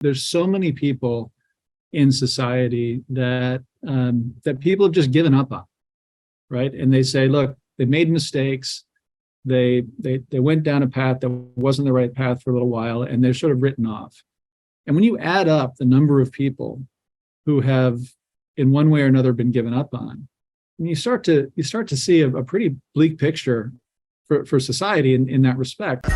there's so many people in society that that people have just given up on, right? And they say, look, they made mistakes. They went down a path that wasn't the right path for a little while, and they're sort of written off. And when you add up the number of people who have, in one way or another, been given up on, and you start to see a pretty bleak picture for society in that respect.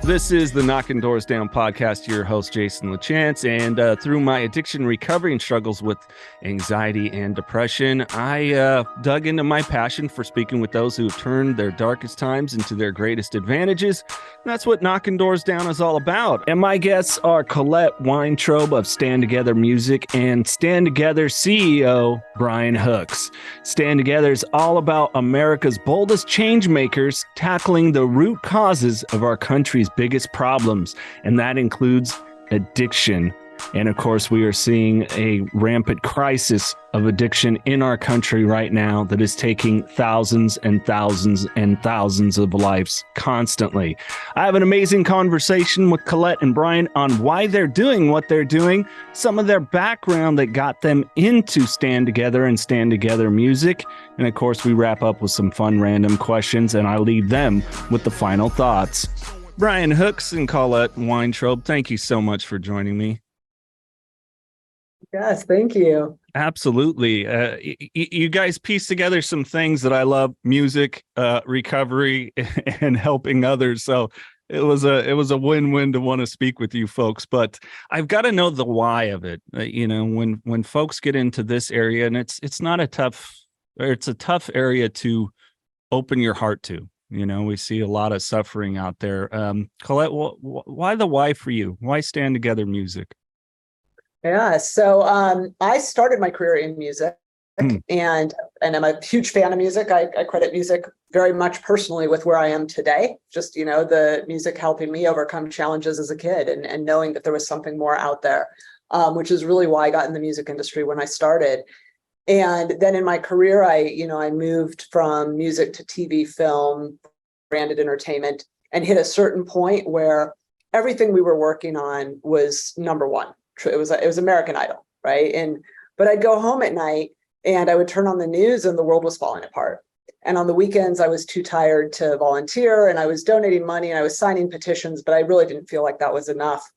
This is the Knocking Doors Down podcast. Your host, Jason LaChance. And through my addiction recovery and struggles with anxiety and depression, I dug into my passion for speaking with those who have turned their darkest times into their greatest advantages. And that's what Knocking Doors Down is all about. And my guests are Colette Weintraub of Stand Together Music and Stand Together CEO Brian Hooks. Stand Together is all about America's boldest change makers tackling the root causes of our country's biggest problems, and that includes addiction. And of course, we are seeing a rampant crisis of addiction in our country right now that is taking thousands and thousands and thousands of lives constantly. I have an amazing conversation with Colette and Brian on why they're doing what they're doing, some of their background that got them into Stand Together and Stand Together Music. And of course, we wrap up with some fun random questions, and I leave them with the final thoughts. Brian Hooks and Colette Weintraub, thank you so much for joining me. Yes, thank you. Absolutely. You guys piece together some things that I love: music, recovery, and helping others. So it was a win-win to want to speak with you folks. But I've got to know the why of it. When folks get into this area, and it's a tough area to open your heart to. We see a lot of suffering out there. Colette, why the why for you? Why Stand Together Music? Yeah, so I started my career in music, and I'm a huge fan of music. I credit music very much personally with where I am today. Just, the music helping me overcome challenges as a kid and knowing that there was something more out there, which is really why I got in the music industry when I started. And then in my career, I moved from music to TV, film, branded entertainment, and hit a certain point where everything we were working on was number one. It was American Idol, right? But I'd go home at night and I would turn on the news and the world was falling apart. And on the weekends, I was too tired to volunteer, and I was donating money and I was signing petitions, but I really didn't feel like that was enough.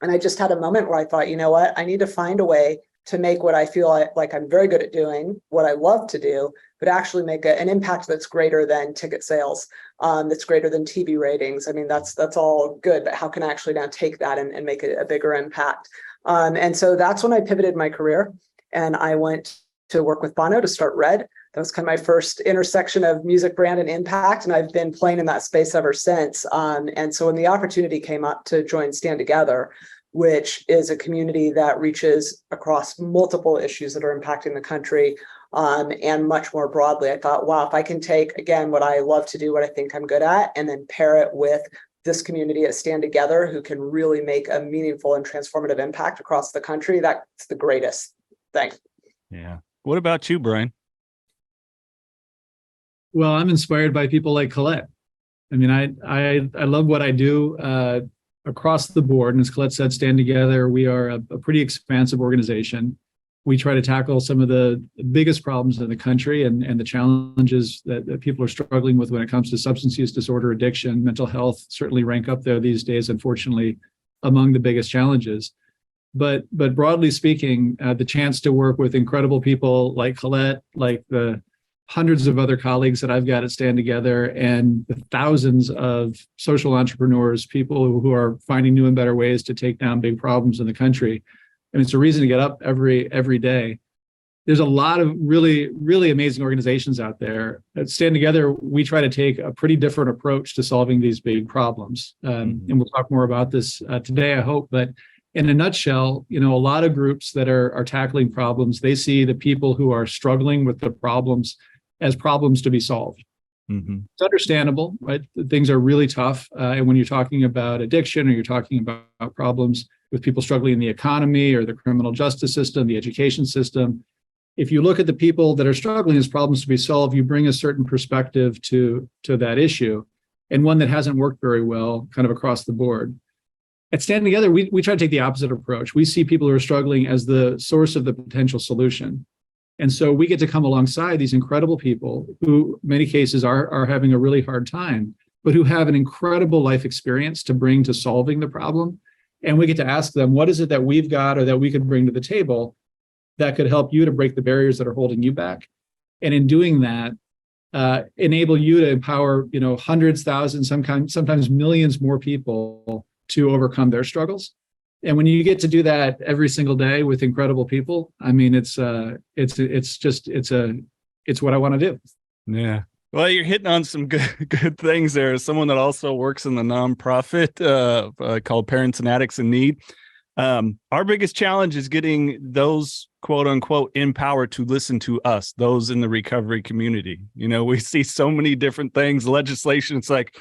And I just had a moment where I thought, you know what, I need to find a way to make what I feel like I'm very good at doing, what I love to do, but actually make an impact that's greater than ticket sales, that's greater than TV ratings. I mean, that's all good, but how can I actually now take that and make it a bigger impact? And so that's when I pivoted my career, and I went to work with Bono to start Red. That was kind of my first intersection of music, brand, and impact, and I've been playing in that space ever since. And so when the opportunity came up to join Stand Together, which is a community that reaches across multiple issues that are impacting the country, and much more broadly, I thought, wow, if I can take, again, what I love to do, what I think I'm good at, and then pair it with this community at Stand Together who can really make a meaningful and transformative impact across the country, that's the greatest thing. Yeah. What about you, Brian? Well, I'm inspired by people like Colette. I mean, I love what I do across the board. And as Colette said, Stand Together, we are a pretty expansive organization. We try to tackle some of the biggest problems in the country and the challenges that people are struggling with when it comes to substance use disorder, addiction, mental health, certainly rank up there these days, unfortunately, among the biggest challenges. But broadly speaking, the chance to work with incredible people like Colette, like the hundreds of other colleagues that I've got at Stand Together, and the thousands of social entrepreneurs, people who are finding new and better ways to take down big problems in the country. And it's a reason to get up every day. There's a lot of really, really amazing organizations out there. At Stand Together, we try to take a pretty different approach to solving these big problems. And we'll talk more about this today, I hope. But in a nutshell, a lot of groups that are tackling problems, they see the people who are struggling with the problems as problems to be solved. Mm-hmm. It's understandable, right? Things are really tough. And when you're talking about addiction, or you're talking about problems with people struggling in the economy or the criminal justice system, the education system, if you look at the people that are struggling as problems to be solved, you bring a certain perspective to that issue. and one that hasn't worked very well kind of across the board. At Stand Together, we try to take the opposite approach. We see people who are struggling as the source of the potential solution. And so we get to come alongside these incredible people who, in many cases, are having a really hard time, but who have an incredible life experience to bring to solving the problem. And we get to ask them, what is it that we've got or that we could bring to the table that could help you to break the barriers that are holding you back? And in doing that, enable you to empower, hundreds, thousands, sometimes millions more people to overcome their struggles. And when you get to do that every single day with incredible people, I mean, it's what I want to do. Yeah. Well, you're hitting on some good things there. As someone that also works in the nonprofit called Parents and Addicts in Need, our biggest challenge is getting those quote unquote in power to listen to us, those in the recovery community. We see so many different things, legislation. It's like,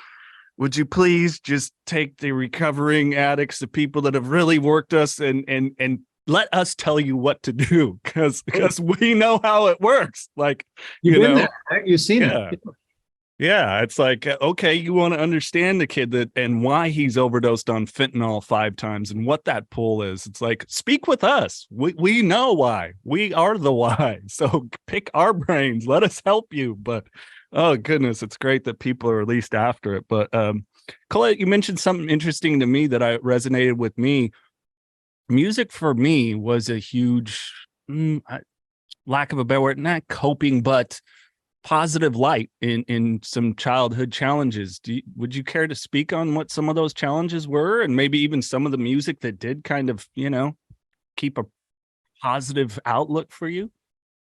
would you please just take the recovering addicts, the people that have really worked us, and let us tell you what to do, because we know how it works. Like, you've been there, right? You've seen it. Yeah, it's like, okay, you want to understand the kid and why he's overdosed on fentanyl 5 times and what that pull is. It's like, speak with us. We know why. We are the why. So pick our brains. Let us help you. But oh goodness, it's great that people are at least after it. But Colette, you mentioned something interesting to me that resonated with me. Music for me was a huge, lack of a better word, not coping, but positive light in some childhood challenges. Would you care to speak on what some of those challenges were, and maybe even some of the music that did kind of, keep a positive outlook for you?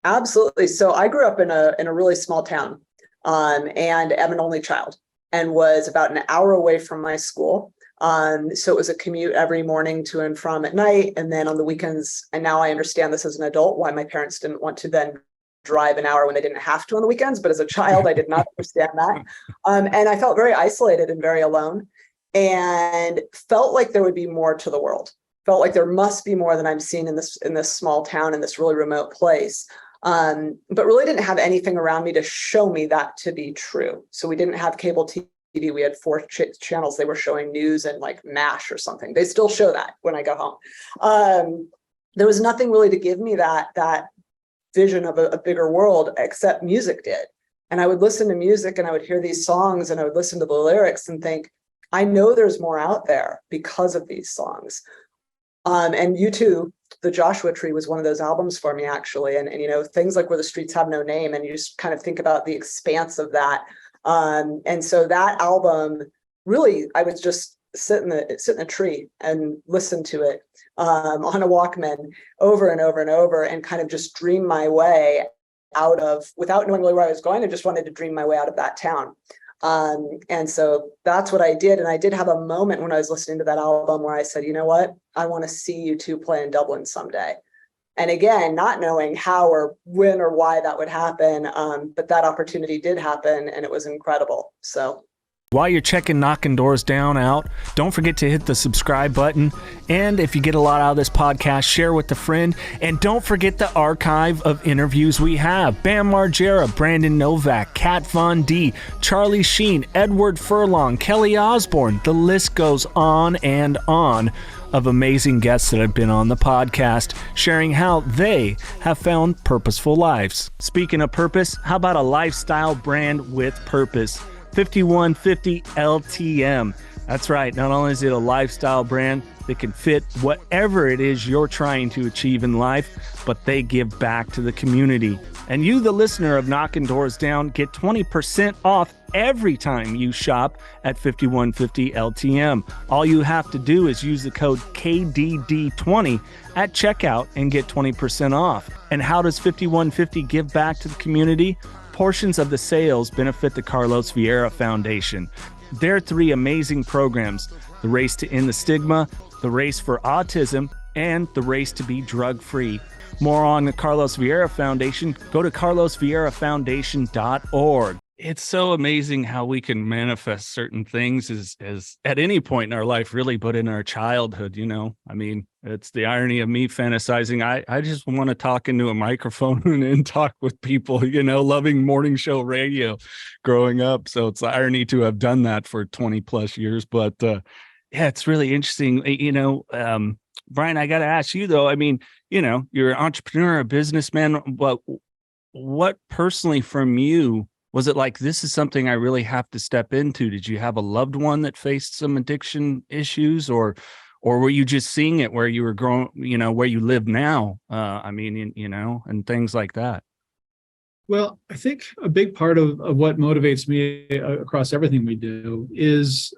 Absolutely. So I grew up in a really small town, and am an only child, and was about an hour away from my school. So it was a commute every morning to and from at night, and then on the weekends. And now I understand this as an adult, why my parents didn't want to then drive an hour when they didn't have to on the weekends. But as a child, I did not understand that. And I felt very isolated and very alone, and felt like there would be more to the world. Felt like there must be more than I'm seeing in this small town, in this really remote place. But really didn't have anything around me to show me that to be true. So we didn't have cable TV. We had 4 channels. They were showing news and like MASH or something. They still show that when I go home. There was nothing really to give me that vision of a bigger world, except music did. And I would listen to music, and I would hear these songs, and I would listen to the lyrics and think, I know there's more out there because of these songs. And U2, the Joshua Tree, was one of those albums for me, actually. And things like Where the Streets Have No Name, and you just kind of think about the expanse of that. And so that album, really, I would just sit in a tree and listen to it on a Walkman over and over and over, and kind of just dream my way out of, without knowing really where I was going. I just wanted to dream my way out of that town. And so that's what I did. And I did have a moment when I was listening to that album where I said, you know what, I want to see U2 play in Dublin someday. And again, not knowing how or when or why that would happen. But that opportunity did happen, and it was incredible. So while you're checking Knocking Doors Down out, don't forget to hit the subscribe button. And if you get a lot out of this podcast, share with a friend. And don't forget the archive of interviews we have. Bam Margera, Brandon Novak, Kat Von D, Charlie Sheen, Edward Furlong, Kelly Osbourne. The list goes on and on of amazing guests that have been on the podcast, sharing how they have found purposeful lives. Speaking of purpose, how about a lifestyle brand with purpose? 5150 LTM. That's right. Not only is it a lifestyle brand that can fit whatever it is you're trying to achieve in life, but they give back to the community. And you, the listener of Knocking Doors Down, get 20% off every time you shop at 5150 LTM. All you have to do is use the code KDD20 at checkout and get 20% off. And how does 5150 give back to the community? Portions of the sales benefit the Carlos Vieira Foundation. Their 3 amazing programs, the Race to End the Stigma, the Race for Autism, and the Race to be Drug-Free. More on the Carlos Vieira Foundation, go to carlosvierafoundation.org. It's so amazing how we can manifest certain things as at any point in our life, really, but in our childhood, I mean, It's the irony of me fantasizing. I just want to talk into a microphone and talk with people, loving morning show radio growing up. So it's the irony to have done that for 20 plus years. But yeah, it's really interesting. Brian, I got to ask you though, I mean, you're an entrepreneur, a businessman, but what personally from you was it like, this is something I really have to step into? Did you have a loved one that faced some addiction issues, or were you just seeing it where you were growing, where you live now? And things like that. Well, I think a big part of what motivates me across everything we do is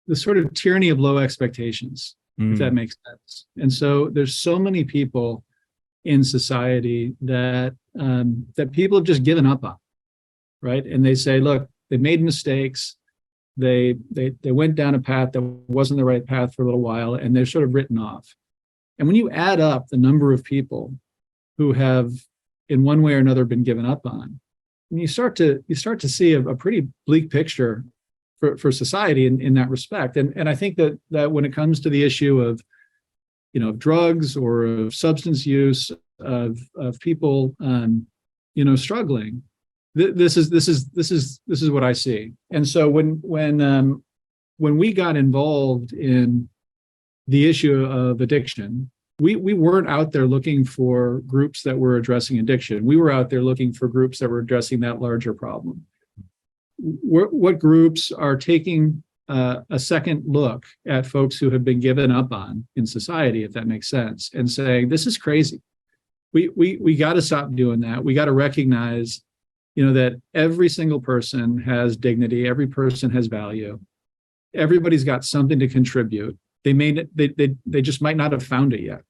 the sort of tyranny of low expectations, if that makes sense. And so there's so many people in society that people have just given up on, right? And they say, look, they made mistakes. They went down a path that wasn't the right path for a little while, and they're sort of written off. And when you add up the number of people who have, in one way or another, been given up on, and you start to see a pretty bleak picture for society in that respect. And I think that when it comes to the issue of drugs or of substance use, of people struggling, this is what I see. And so when we got involved in the issue of addiction, we weren't out there looking for groups that were addressing addiction. We were out there looking for groups that were addressing that larger problem. What groups are taking a second look at folks who have been given up on in society, if that makes sense, and saying, this is crazy. We got to stop doing that. We got to recognize that every single person has dignity. Every person has value. Everybody's got something to contribute. They just might not have found it yet.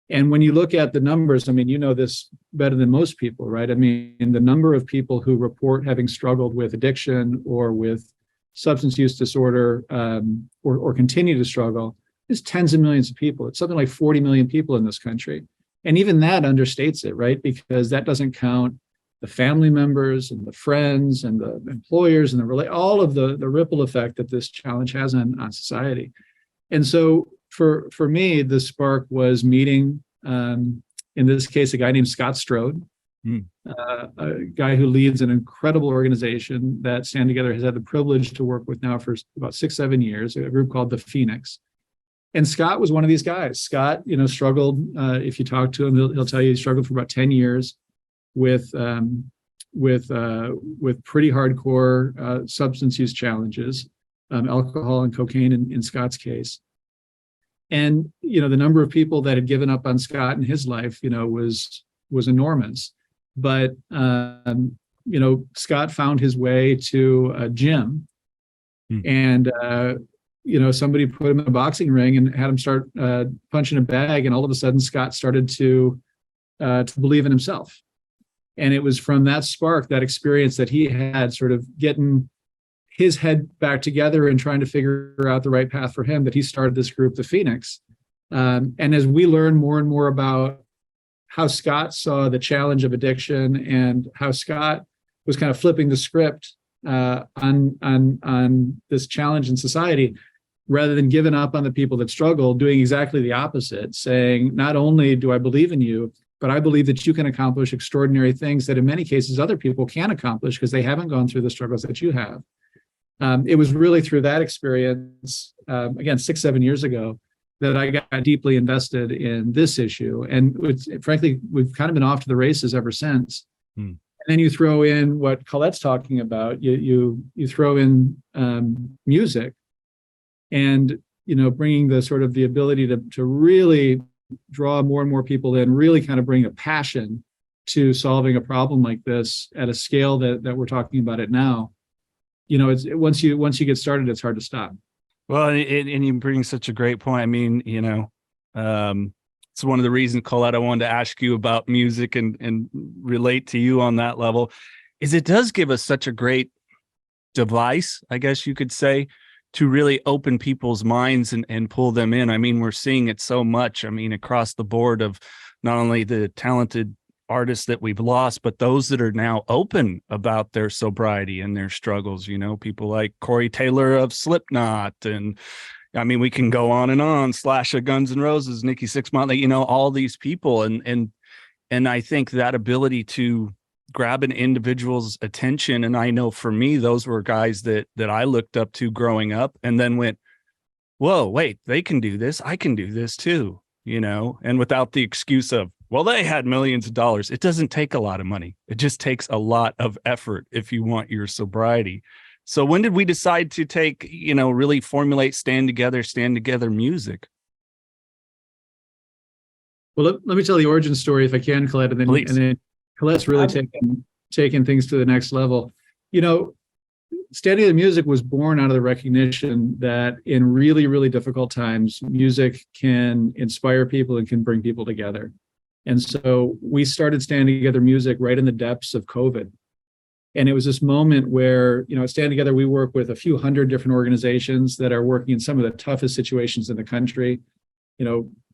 And when you look at the numbers, I mean, this better than most people, right? I mean, the number of people who report having struggled with addiction or with substance use disorder, or continue to struggle, is tens of millions of people. It's something like 40 million people in this country. And even that understates it, right? Because that doesn't count the family members and the friends and the employers and all of the ripple effect that this challenge has on society. And so for me, the spark was meeting, in this case, a guy named Scott Strode, a guy who leads an incredible organization that Stand Together has had the privilege to work with now for about 6-7 years, a group called the Phoenix. And Scott was one of these guys. Scott, struggled. If you talk to him, he'll tell you he struggled for about 10 years with pretty hardcore substance use challenges, alcohol and cocaine in Scott's case. And the number of people that had given up on Scott in his life, was enormous. But Scott found his way to a gym, and somebody put him in a boxing ring and had him start punching a bag, and all of a sudden Scott started to believe in himself. And it was from that spark, that experience that he had, sort of getting his head back together and trying to figure out the right path for him, that he started this group, the Phoenix. And as we learn more and more about how Scott saw the challenge of addiction and how Scott was kind of flipping the script on this challenge in society, rather than giving up on the people that struggle, doing exactly the opposite, saying, not only do I believe in you, but I believe that you can accomplish extraordinary things that in many cases other people can't accomplish because they haven't gone through the struggles that you have. It was really through that experience, again, 6-7 years ago, that I got deeply invested in this issue. And frankly, we've kind of been off to the races ever since. And then you throw in what Colette's talking about. You throw in music, and bringing the sort of the ability to really draw more and more people in, really kind of bring a passion to solving a problem like this at a scale that we're talking about it now. It's once you get started, it's hard to stop. Well, and you bring such a great point. I mean, it's one of the reasons, Colette, I wanted to ask you about music and relate to you on that level, is it does give us such a great device, I guess you could say, to really open people's minds and pull them in. I mean, we're seeing it so much. I mean, across the board of not only the talented artists that we've lost, but those that are now open about their sobriety and their struggles, people like Corey Taylor of Slipknot, and I mean, we can go on and on. Slash of Guns N' Roses, Nikki Sixx, Motley, all these people, and I think that ability to grab an individual's attention, and I know for me, those were guys that I looked up to growing up, and then went, whoa, wait, they can do this. I can do this too, and without the excuse of, well, they had millions of dollars. It doesn't take a lot of money. It just takes a lot of effort if you want your sobriety. So when did we decide to take, really formulate stand together music? Well, let me tell the origin story if I can, Colette, and then Colette's really taken things to the next level. Standing Together Music was born out of the recognition that in really, really difficult times, music can inspire people and can bring people together. And so we started Standing Together Music right in the depths of COVID. And it was this moment where, at Stand Together, we work with a few hundred different organizations that are working in some of the toughest situations in the country,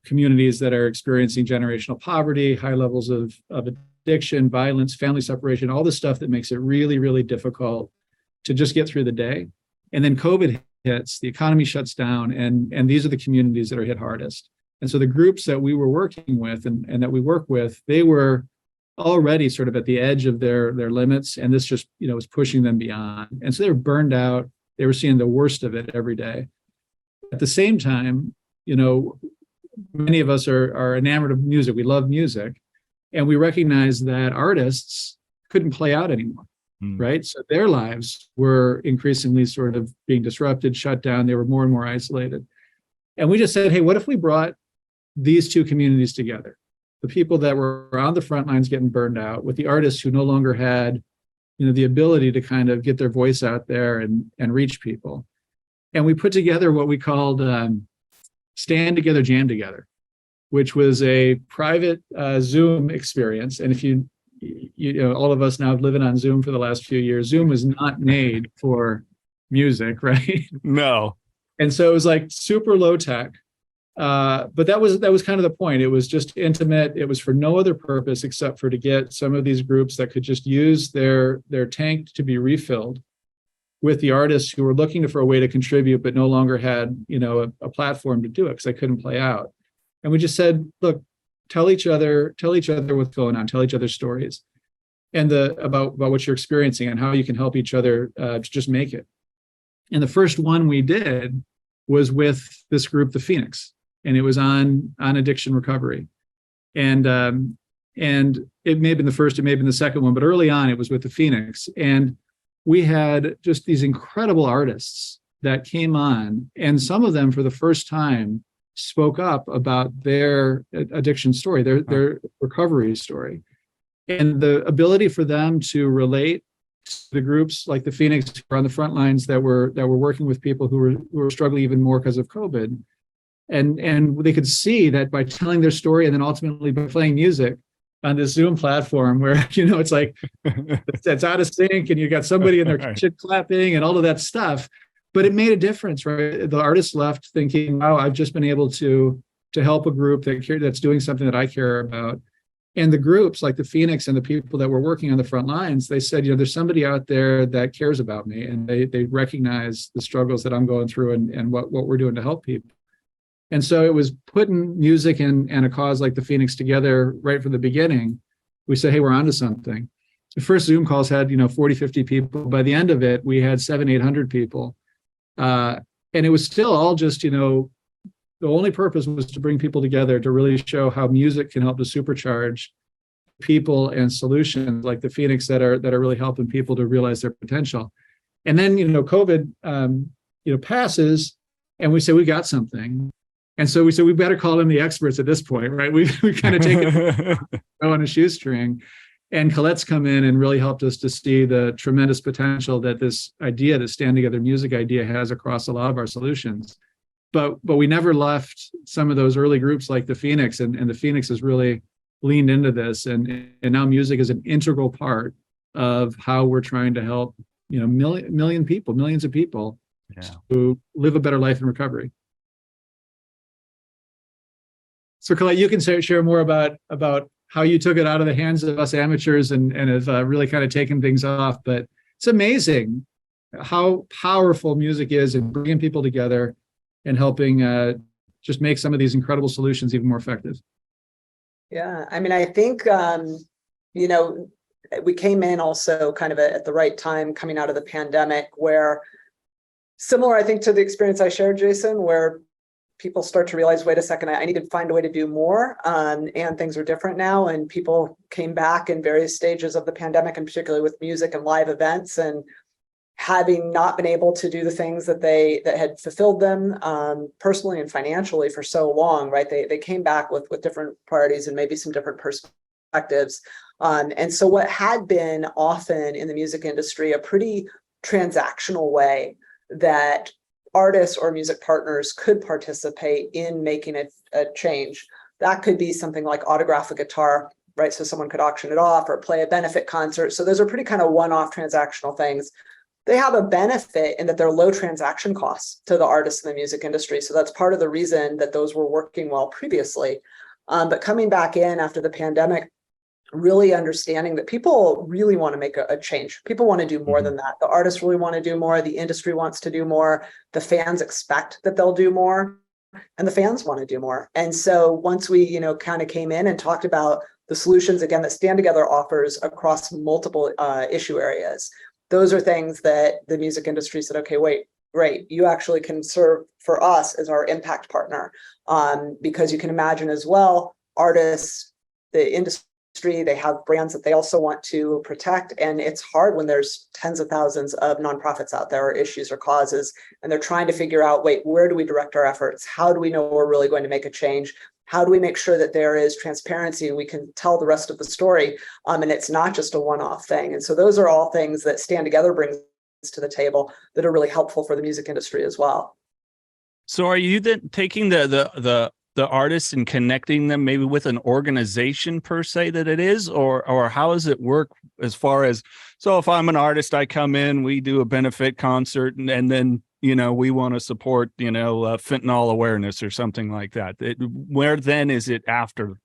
communities that are experiencing generational poverty, high levels of addiction, violence, family separation, all the stuff that makes it really, really difficult to just get through the day. And then COVID hits, the economy shuts down, and these are the communities that are hit hardest. And so the groups that we were working with and that we work with, they were already sort of at the edge of their limits, and this just, was pushing them beyond. And so they were burned out. They were seeing the worst of it every day. At the same time, many of us are enamored of music. We love music. And we recognize that artists couldn't play out anymore. Right? So their lives were increasingly sort of being disrupted, shut down. They were more and more isolated. And we just said, hey, what if we brought these two communities together? The people that were on the front lines getting burned out with the artists who no longer had, the ability to kind of get their voice out there and reach people. And we put together what we called Stand Together, Jam Together, which was a private Zoom experience. And if all of us now living on Zoom for the last few years, Zoom was not made for music, right? No. And so it was like super low tech. But that was kind of the point. It was just intimate. It was for no other purpose except for to get some of these groups that could just use their tank to be refilled with the artists who were looking for a way to contribute, but no longer had, a platform to do it because they couldn't play out. And we just said, look, tell each other what's going on, tell each other stories and about what you're experiencing and how you can help each other to just make it. And the first one we did was with this group, the Phoenix, and it was on addiction recovery. And it may have been the first, it may have been the second one, but early on it was with the Phoenix. And we had just these incredible artists that came on, and some of them for the first time spoke up about their addiction story, their recovery story. And the ability for them to relate to the groups like the Phoenix who were on the front lines that were working with people who were struggling even more because of COVID. And they could see that by telling their story and then ultimately by playing music on this Zoom platform where, it's like, it's out of sync and you got somebody in their kitchen clapping and all of that stuff. But it made a difference, right? The artist left thinking, wow, I've just been able to help a group that's doing something that I care about. And the groups like the Phoenix and the people that were working on the front lines, they said, there's somebody out there that cares about me. And they recognize the struggles that I'm going through and what we're doing to help people. And so it was putting music and a cause like the Phoenix together right from the beginning. We said, hey, we're onto something. The first Zoom calls had, 40, 50 people. By the end of it, we had 700, 800 people. And it was still all just, the only purpose was to bring people together to really show how music can help to supercharge people and solutions like the Phoenix that are really helping people to realize their potential. And then, COVID, passes and we say, we got something. And so we said, we better call in the experts at this point, right? We kind of take it on a shoestring. And Colette's come in and really helped us to see the tremendous potential that this idea, the Stand Together Music idea, has across a lot of our solutions. But we never left some of those early groups like the Phoenix, and the Phoenix has really leaned into this. And now music is an integral part of how we're trying to help, millions of people to live a better life in recovery. So Colette, you can share more about how you took it out of the hands of us amateurs and have really kind of taken things off. But it's amazing how powerful music is in bringing people together, and helping just make some of these incredible solutions even more effective. Yeah, I mean, I think, you know, we came in also kind of at the right time coming out of the pandemic, where similar, I think, to the experience I shared, Jason, where people start to realize, wait a second, I need to find a way to do more. And things are different now. And people came back in various stages of the pandemic, and particularly with music and live events, and having not been able to do the things that had fulfilled them personally and financially for so long, right? They came back with different priorities and maybe some different perspectives. And so what had been often in the music industry a pretty transactional way that artists or music partners could participate in making a change, that could be something like autograph a guitar, right? So someone could auction it off or play a benefit concert. So those are pretty kind of one-off transactional things. They have a benefit in that they're low transaction costs to the artists in the music industry. So that's part of the reason that those were working well previously. But coming back in after the pandemic, really understanding that people really want to make a change. People want to do more than that. The artists really want to do more. The industry wants to do more. The fans expect that they'll do more, and the fans want to do more. And so once we, kind of came in and talked about the solutions, again, that Stand Together offers across multiple issue areas, those are things that the music industry said, okay, wait, great. You actually can serve for us as our impact partner. Because you can imagine as well, artists, the industry, they have brands that they also want to protect. And it's hard when there's tens of thousands of nonprofits out there or issues or causes, and they're trying to figure out, wait, where do we direct our efforts? How do we know we're really going to make a change? How do we make sure that there is transparency and we can tell the rest of the story? And it's not just a one-off thing. And so those are all things that Stand Together brings to the table that are really helpful for the music industry as well. So are you then taking the artists and connecting them maybe with an organization per se that it is, or how does it work as far as, so if I'm an artist, I come in, we do a benefit concert, and then we want to support, fentanyl awareness or something like that. Where then is it after?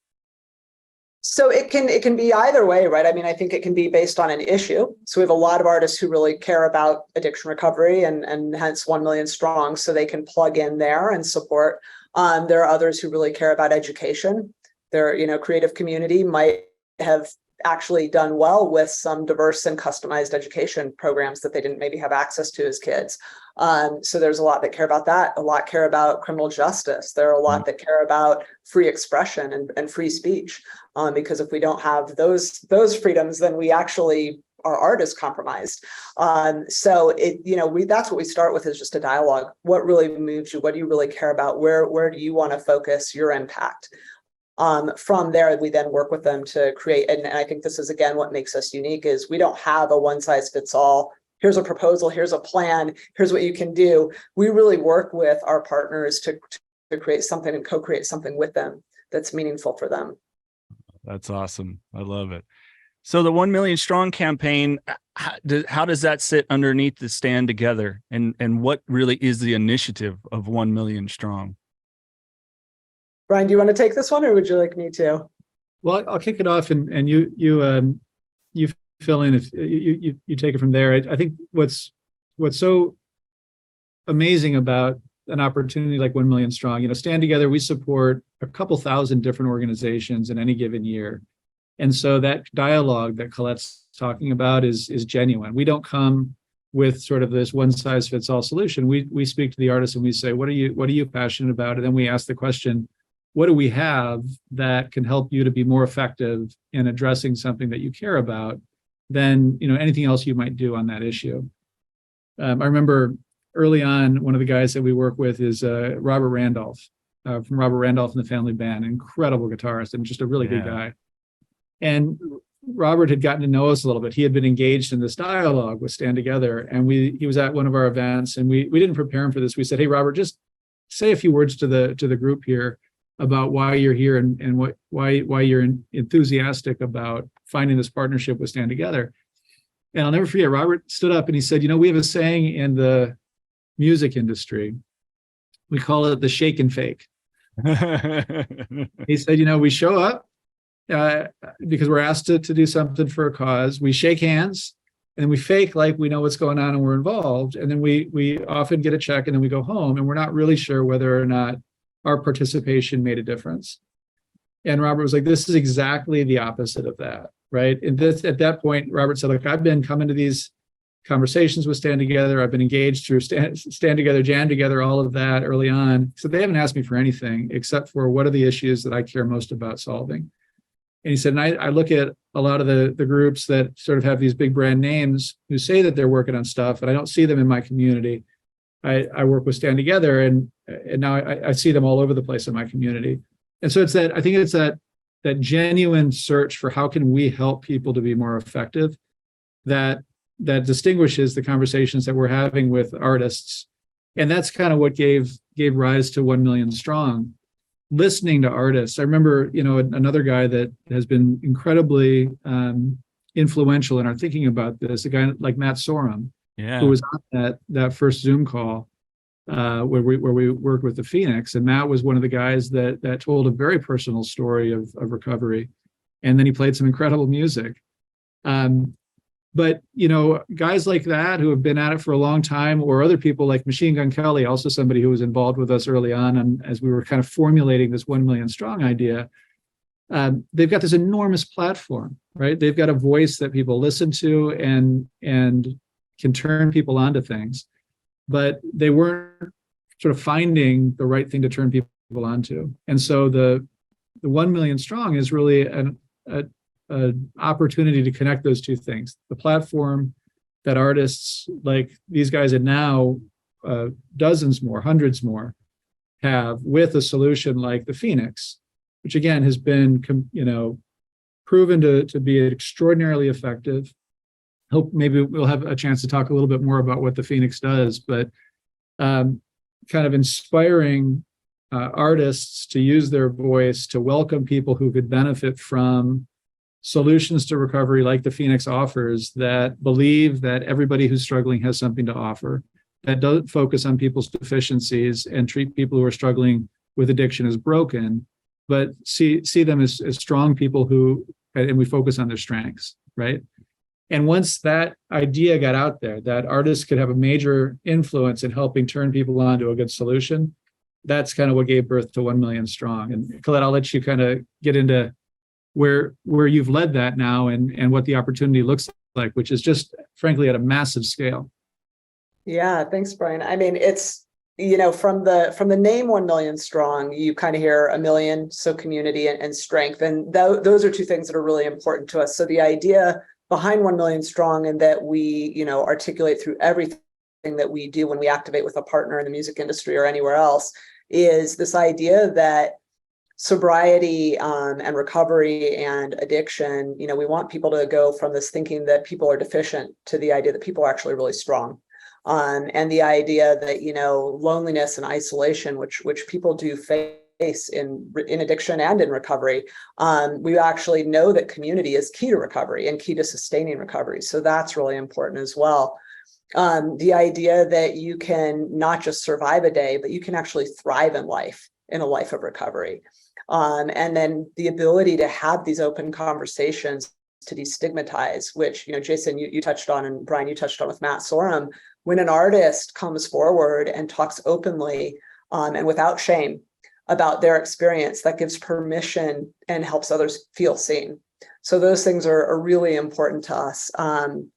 So it can be either way, right? I mean, I think it can be based on an issue. So we have a lot of artists who really care about addiction recovery and hence 1 million strong, so they can plug in there and support. There are others who really care about education. Their, creative community might have actually done well with some diverse and customized education programs that they didn't maybe have access to as kids. So there's a lot that care about that. A lot care about criminal justice. There are a lot that care about free expression and free speech. Because if we don't have those freedoms, then we actually, our art is compromised. So that's what we start with, is just a dialogue. What really moves you? What do you really care about? Where do you want to focus your impact? From there, we then work with them to create, and I think this is, again, what makes us unique, is we don't have a one size fits all. Here's a proposal, here's a plan, here's what you can do. We really work with our partners to create something and co-create something with them that's meaningful for them. That's awesome. I love it. So the 1 Million Strong campaign, how does that sit underneath the Stand Together? And what really is the initiative of 1 Million Strong? Brian, do you want to take this one, or would you like me to? Well, I'll kick it off, and you fill in if you take it from there. I think what's so amazing about an opportunity like 1 Million Strong, Stand Together, we support a couple thousand different organizations in any given year. And so that dialogue that Colette's talking about is genuine. We don't come with sort of this one size fits all solution. We speak to the artists and we say, what are you passionate about? And then we ask the question, what do we have that can help you to be more effective in addressing something that you care about than anything else you might do on that issue? I remember early on, one of the guys that we work with is Robert Randolph, from Robert Randolph and the Family Band, incredible guitarist and just a really good guy. And Robert had gotten to know us a little bit. He had been engaged in this dialogue with Stand Together, and he was at one of our events, and we didn't prepare him for this. We said, hey, Robert, just say a few words to the group here about why you're here and why you're enthusiastic about finding this partnership with Stand Together. And I'll never forget, Robert stood up and he said, we have a saying in the music industry. We call it the shake and fake. He said, we show up because we're asked to do something for a cause. We shake hands And then we fake like we know what's going on and we're involved. And then we often get a check and then we go home and we're not really sure whether or not our participation made a difference. And Robert was like, this is exactly the opposite of that, right? And this, at that point, Robert said, look, I've been coming to these conversations with Stand Together. I've been engaged through Stand Together, Jam Together, all of that early on. So they haven't asked me for anything except for what are the issues that I care most about solving. And he said, and I look at a lot of the groups that sort of have these big brand names who say that they're working on stuff, and I don't see them in my community. I work with Stand Together, and now I see them all over the place in my community. And so I think it's that genuine search for how can we help people to be more effective that distinguishes the conversations that we're having with artists. And that's kind of what gave rise to 1 Million Strong. Listening to artists. I remember, another guy that has been incredibly influential in our thinking about this, a guy like Matt Sorum, who was on that first Zoom call where we worked with the Phoenix. And Matt was one of the guys that told a very personal story of recovery. And then he played some incredible music. But, guys like that who have been at it for a long time, or other people like Machine Gun Kelly, also somebody who was involved with us early on, and as we were kind of formulating this 1 Million Strong idea, they've got this enormous platform, right? They've got a voice that people listen to and can turn people onto things, but they weren't sort of finding the right thing to turn people onto. And so the 1 Million Strong is really an opportunity to connect those two things. The platform that artists like these guys and now dozens more, hundreds more have, with a solution like the Phoenix, which again has been proven to be extraordinarily effective. Hope maybe we'll have a chance to talk a little bit more about what the Phoenix does, but kind of inspiring artists to use their voice to welcome people who could benefit from solutions to recovery like the Phoenix offers, that believe that everybody who's struggling has something to offer, that don't focus on people's deficiencies and treat people who are struggling with addiction as broken, but see them as strong people and we focus on their strengths, right? And once that idea got out there, that artists could have a major influence in helping turn people on to a good solution, that's kind of what gave birth to 1 Million Strong. And Colette, I'll let you kind of get into where you've led that now and what the opportunity looks like, which is just frankly at a massive scale. Yeah, thanks, Brian. I mean, it's, from the name 1 Million Strong, you kind of hear a million, so community and strength. And those are two things that are really important to us. So the idea behind 1 Million Strong, and that we, articulate through everything that we do when we activate with a partner in the music industry or anywhere else, is this idea that sobriety and recovery and addiction, we want people to go from this thinking that people are deficient to the idea that people are actually really strong. And the idea that, loneliness and isolation, which people do face in addiction and in recovery, we actually know that community is key to recovery and key to sustaining recovery. So that's really important as well. The idea that you can not just survive a day, but you can actually thrive in a life of recovery. And then the ability to have these open conversations to destigmatize, which, Jason, you touched on, and Brian, you touched on with Matt Sorum. When an artist comes forward and talks openly and without shame about their experience, that gives permission and helps others feel seen. So those things are really important to us. And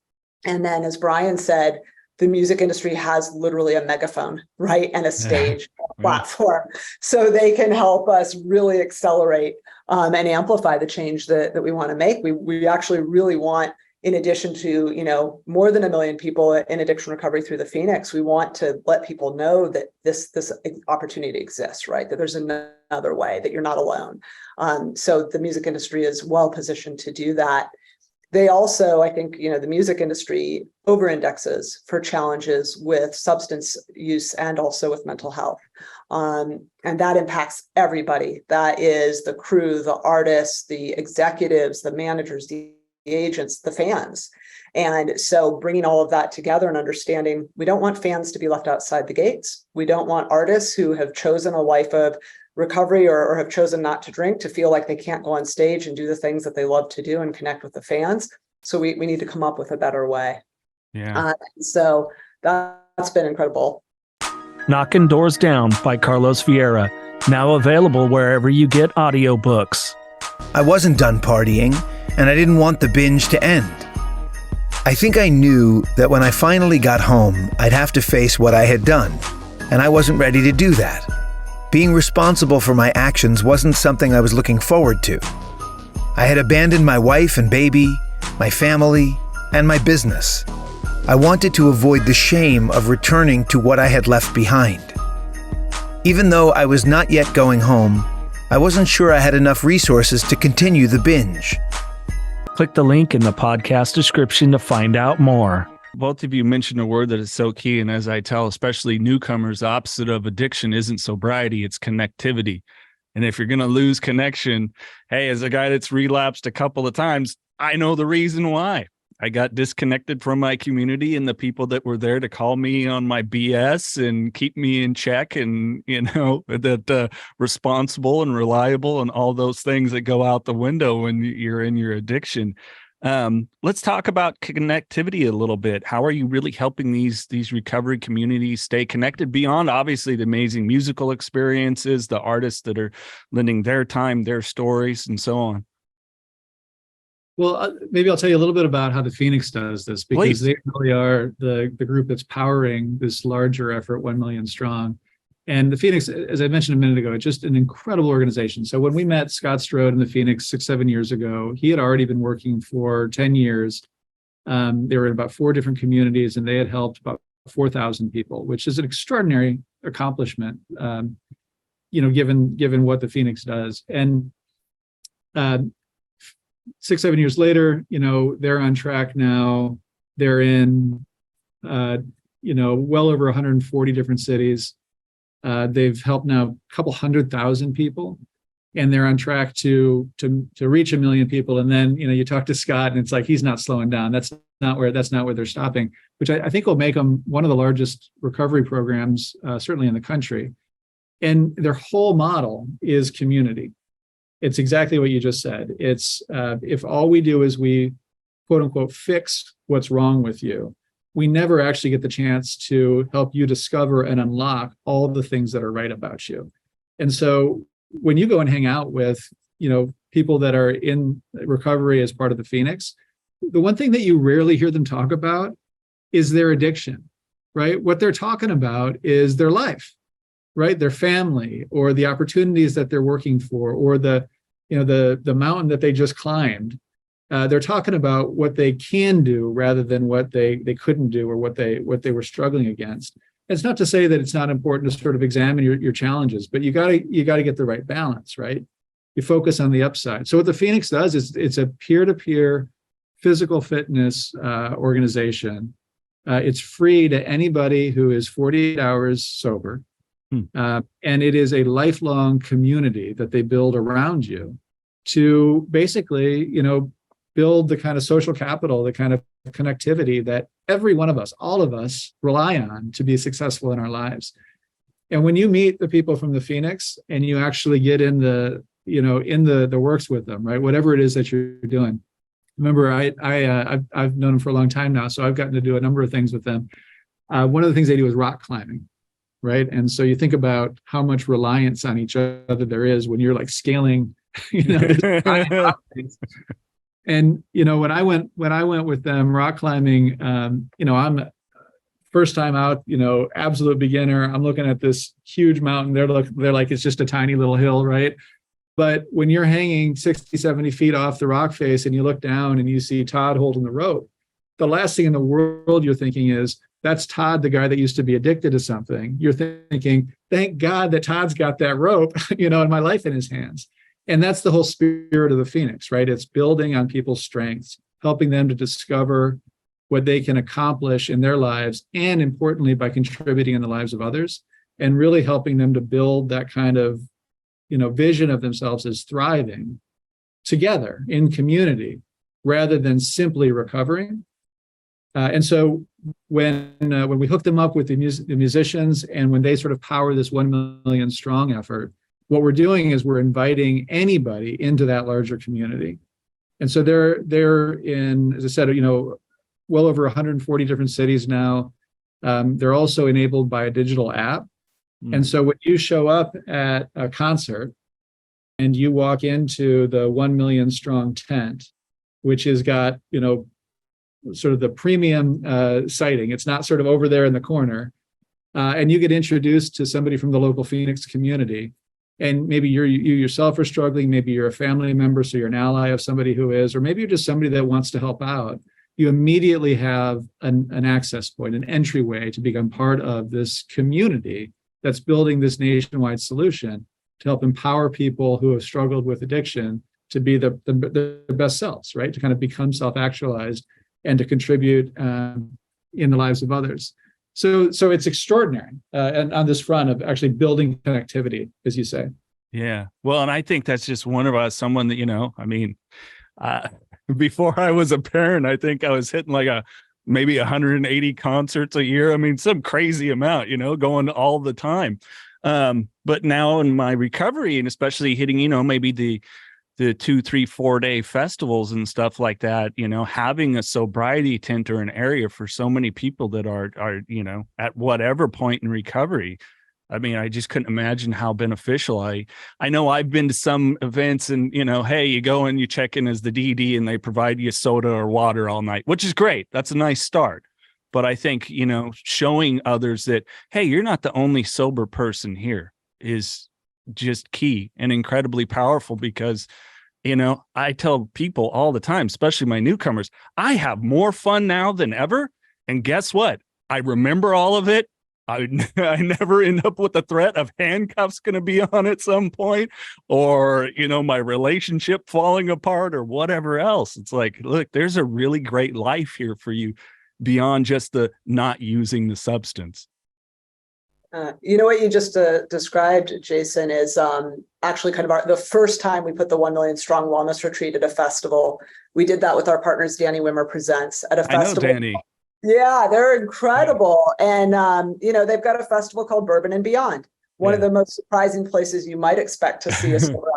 then, as Brian said, the music industry has literally a megaphone, right? And a stage, a platform. So they can help us really accelerate and amplify the change that we want to make. We actually really want, in addition to, more than 1 million people in addiction recovery through the Phoenix, we want to let people know that this opportunity exists, right? That there's another way, that you're not alone. So the music industry is well positioned to do that. They also, I think, the music industry over-indexes for challenges with substance use and also with mental health. And that impacts everybody. That is the crew, the artists, the executives, the managers, the agents, the fans. And so bringing all of that together and understanding, we don't want fans to be left outside the gates. We don't want artists who have chosen a life of recovery or have chosen not to drink to feel like they can't go on stage and do the things that they love to do and connect with the fans. So we need to come up with a better way. Yeah. So that's been incredible. Knocking Doors Down by Carlos Vieira, now available wherever you get audiobooks. I wasn't done partying, and I didn't want the binge to end. I think I knew that when I finally got home, I'd have to face what I had done, and I wasn't ready to do that. Being responsible for my actions wasn't something I was looking forward to. I had abandoned my wife and baby, my family, and my business. I wanted to avoid the shame of returning to what I had left behind. Even though I was not yet going home, I wasn't sure I had enough resources to continue the binge. Click the link in the podcast description to find out more. Both of you mentioned a word that is so key. And as I tell, especially newcomers, the opposite of addiction isn't sobriety, it's connectivity. And if you're going to lose connection, hey, as a guy that's relapsed a couple of times, I know the reason why. I got disconnected from my community and the people that were there to call me on my BS and keep me in check, and, that responsible and reliable and all those things that go out the window when you're in your addiction. Let's talk about connectivity a little bit. How are you really helping these recovery communities stay connected beyond obviously the amazing musical experiences, the artists that are lending their time, their stories, and so on? Well, maybe I'll tell you a little bit about how the Phoenix does this, because Please. they really are the group that's powering this larger effort, 1 million strong. And the Phoenix, as I mentioned a minute ago, it's just an incredible organization. So when we met Scott Strode in the Phoenix 6-7 years ago, he had already been working for 10 years. They were in about 4 different communities, and they had helped about 4,000 people, which is an extraordinary accomplishment, given what the Phoenix does. And 6-7 years later, they're on track now. They're in, well over 140 different cities. They've helped now a couple 100,000 people, and they're on track to reach 1 million people. And then, you talk to Scott, and it's like he's not slowing down. That's not where they're stopping, which I think will make them one of the largest recovery programs, certainly in the country. And their whole model is community. It's exactly what you just said. It's if all we do is we, quote unquote, fix what's wrong with you, we never actually get the chance to help you discover and unlock all the things that are right about you. And so when you go and hang out with, people that are in recovery as part of the Phoenix, the one thing that you rarely hear them talk about is their addiction, right? What they're talking about is their life, right? Their family, or the opportunities that they're working for, or the mountain that they just climbed. They're talking about what they can do rather than what they couldn't do, or what they were struggling against. It's not to say that it's not important to sort of examine your challenges, but you got to get the right balance, right? You focus on the upside. So what the Phoenix does is it's a peer-to-peer physical fitness organization. It's free to anybody who is 48 hours sober. And it is a lifelong community that they build around you to basically, build the kind of social capital, the kind of connectivity that every one of us, all of us, rely on to be successful in our lives. And when you meet the people from the Phoenix and you actually get in the works with them, right? Whatever it is that you're doing. Remember, I've known them for a long time now, so I've gotten to do a number of things with them. One of the things they do is rock climbing. Right. And so you think about how much reliance on each other there is when you're like scaling, and, when I went with them rock climbing, I'm first time out, absolute beginner. I'm looking at this huge mountain. They're like, it's just a tiny little hill. Right. But when you're hanging 60, 70 feet off the rock face and you look down and you see Todd holding the rope, the last thing in the world you're thinking is, that's Todd, the guy that used to be addicted to something. You're thinking, thank God that Todd's got that rope, and my life in his hands. And that's the whole spirit of the Phoenix, right? It's building on people's strengths, helping them to discover what they can accomplish in their lives, and importantly, by contributing in the lives of others, and really helping them to build that kind of, vision of themselves as thriving together in community, rather than simply recovering. And so when we hook them up with the musicians, and when they sort of power this 1 million strong effort, what we're doing is we're inviting anybody into that larger community. And so they're in, as I said, well over 140 different cities now. They're also enabled by a digital app. And so when you show up at a concert and you walk into the 1 million strong tent, which has got, sort of the premium sighting, it's not sort of over there in the corner, and you get introduced to somebody from the local Phoenix community, and maybe you yourself are struggling, maybe you're a family member, so you're an ally of somebody who is, or maybe you're just somebody that wants to help out. You immediately have an access point, an entryway to become part of this community that's building this nationwide solution to help empower people who have struggled with addiction to be their best selves, right? To kind of become self-actualized and to contribute in the lives of others. So it's extraordinary, and on this front of actually building connectivity, as you say. Yeah. Well, and I think that's just one of us, someone that, before I was a parent, I think I was hitting like maybe 180 concerts a year. I mean, some crazy amount, going all the time. But now in my recovery, and especially hitting, maybe the 2, 3, 4 day festivals and stuff like that, having a sobriety tent or an area for so many people that are, at whatever point in recovery. I mean, I just couldn't imagine how beneficial. I know I've been to some events and, hey, you go and you check in as the DD and they provide you soda or water all night, which is great. That's a nice start. But I think, showing others that, hey, you're not the only sober person here is just key and incredibly powerful, because, I tell people all the time, especially my newcomers, I have more fun now than ever. And guess what? I remember all of it. I never end up with the threat of handcuffs going to be on at some point, or, my relationship falling apart or whatever else. It's like, look, there's a really great life here for you beyond just the not using the substance. What you just described, Jason, is actually kind of the first time we put the 1 Million Strong Wellness Retreat at a festival. We did that with our partners, Danny Wimmer Presents, at a festival. I know Danny. Yeah, they're incredible. And, they've got a festival called Bourbon and Beyond, one of the most surprising places you might expect to see a sober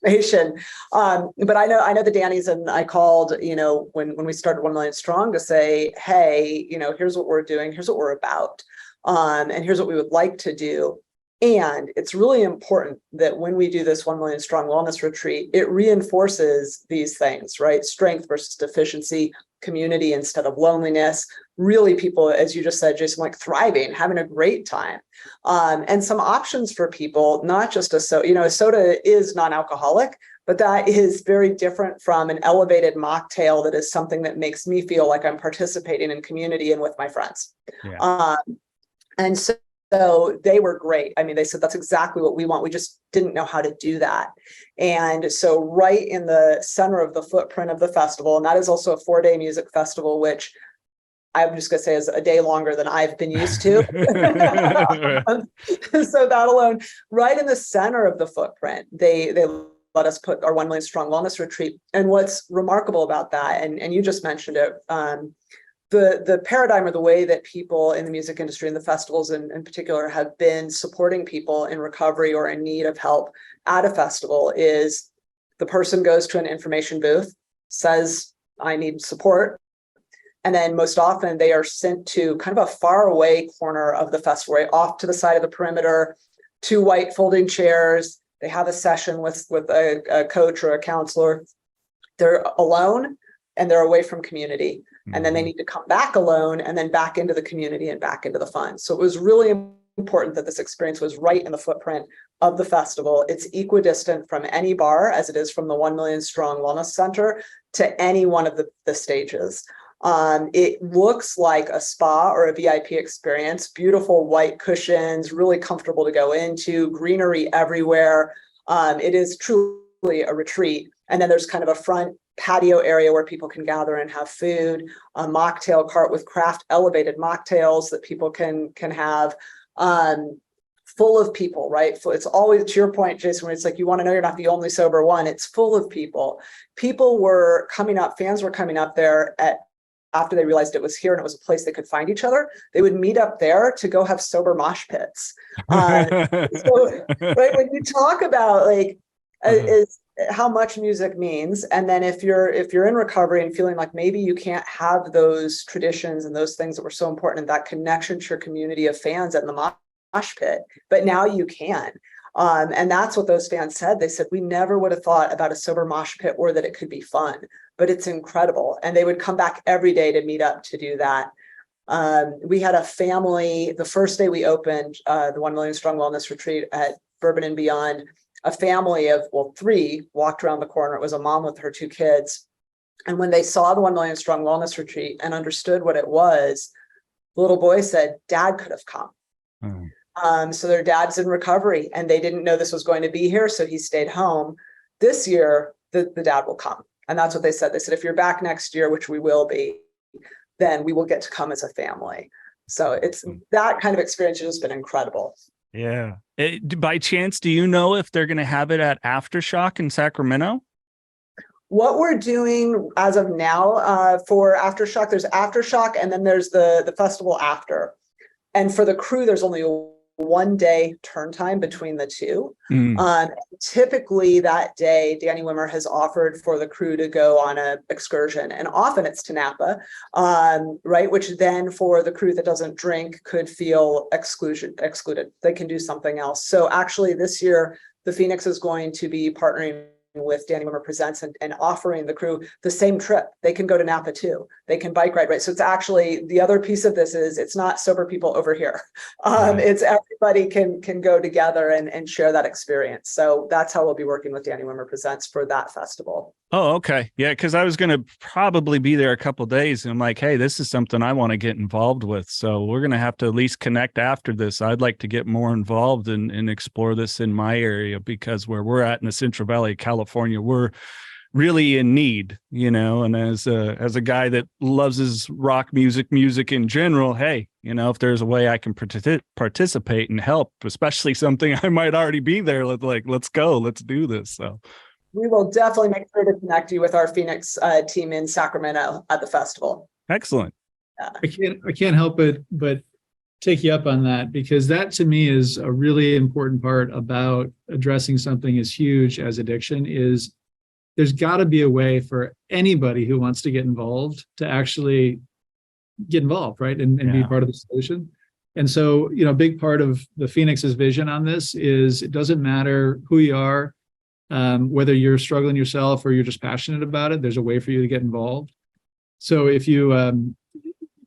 activation. But I know the Dannies, and I called, when we started 1 Million Strong to say, hey, here's what we're doing, here's what we're about, and here's what we would like to do. And it's really important that when we do this 1 Million Strong Wellness Retreat, it reinforces these things, right? Strength versus deficiency, community instead of loneliness, really people, as you just said, Jason, like thriving, having a great time, and some options for people, not just a soda is non-alcoholic, but that is very different from an elevated mocktail that is something that makes me feel like I'm participating in community and with my friends. Yeah. And so they were great. I mean, they said, that's exactly what we want. We just didn't know how to do that. And so right in the center of the footprint of the festival, and that is also a 4-day music festival, which I'm just going to say is a day longer than I've been used to. So that alone, right in the center of the footprint, they let us put our 1 Million Strong Wellness Retreat. And what's remarkable about that, and you just mentioned it, the paradigm or the way that people in the music industry and the festivals in particular have been supporting people in recovery or in need of help at a festival is the person goes to an information booth, says, I need support. And then most often they are sent to kind of a far away corner of the festival, right, off to the side of the perimeter, 2 white folding chairs. They have a session with a coach or a counselor. They're alone and they're away from community. And then they need to come back alone and then back into the community and back into the fun. So it was really important that this experience was right in the footprint of the festival. It's equidistant from any bar as it is from the 1 Million Strong Wellness Center to any one of the stages. It looks like a spa or a VIP experience, beautiful white cushions, really comfortable to go into, greenery everywhere. It is truly a retreat. And then there's kind of a front patio area where people can gather and have food, a mocktail cart with craft elevated mocktails that people can have, full of people, right? It's always, to your point, Jason, where it's like, you want to know you're not the only sober one. It's full of people. People were coming up, fans were coming up there after they realized it was here and it was a place they could find each other. They would meet up there to go have sober mosh pits. So, right, when you talk about like, how much music means. And then if you're in recovery and feeling like maybe you can't have those traditions and those things that were so important and that connection to your community of fans in the mosh pit, but now you can. And that's what those fans said. They said, we never would have thought about a sober mosh pit or that it could be fun, but it's incredible. And they would come back every day to meet up to do that. We had a family, the first day we opened the 1 Million Strong Wellness Retreat at Bourbon and Beyond, a family of, 3 walked around the corner. It was a mom with her 2 kids. And when they saw the 1 Million Strong Wellness Retreat and understood what it was, the little boy said, Dad could have come. So their dad's in recovery and they didn't know this was going to be here. So he stayed home. This year, the dad will come. And that's what they said. They said, if you're back next year, which we will be, then we will get to come as a family. So it's that kind of experience has been incredible. Yeah. By chance, do you know if they're going to have it at Aftershock in Sacramento? What we're doing as of now for Aftershock, there's Aftershock and then there's the festival after. And for the crew, there's only a 1-day turn time between the two. Typically that day, Danny Wimmer has offered for the crew to go on an excursion, and often it's to Napa, right? Which then for the crew that doesn't drink could feel excluded. They can do something else. So actually this year, the Phoenix is going to be partnering with Danny Wimmer Presents and offering the crew the same trip. They can go to Napa too. They can bike ride, right? So it's actually, the other piece of this is it's not sober people over here. It's everybody can go together and share that experience. So that's how we'll be working with Danny Wimmer Presents for that festival. Oh, okay. Yeah, because I was going to probably be there a couple of days and I'm like, hey, this is something I want to get involved with. So we're going to have to at least connect after this. I'd like to get more involved and explore this in my area, because where we're at in the Central Valley of California, we're really in need, and as a guy that loves his rock music in general, hey, if there's a way I can participate and help, especially something I might already be there, let's go, let's do this. So we will definitely make sure to connect you with our Phoenix team in Sacramento at the festival. Excellent. Yeah. I can't help but take you up on that, because that to me is a really important part about addressing something as huge as addiction. Is there's got to be a way for anybody who wants to get involved to actually get involved, right? And be part of the solution. And so, a big part of the Phoenix's vision on this is it doesn't matter who you are, whether you're struggling yourself or you're just passionate about it, there's a way for you to get involved. So if you,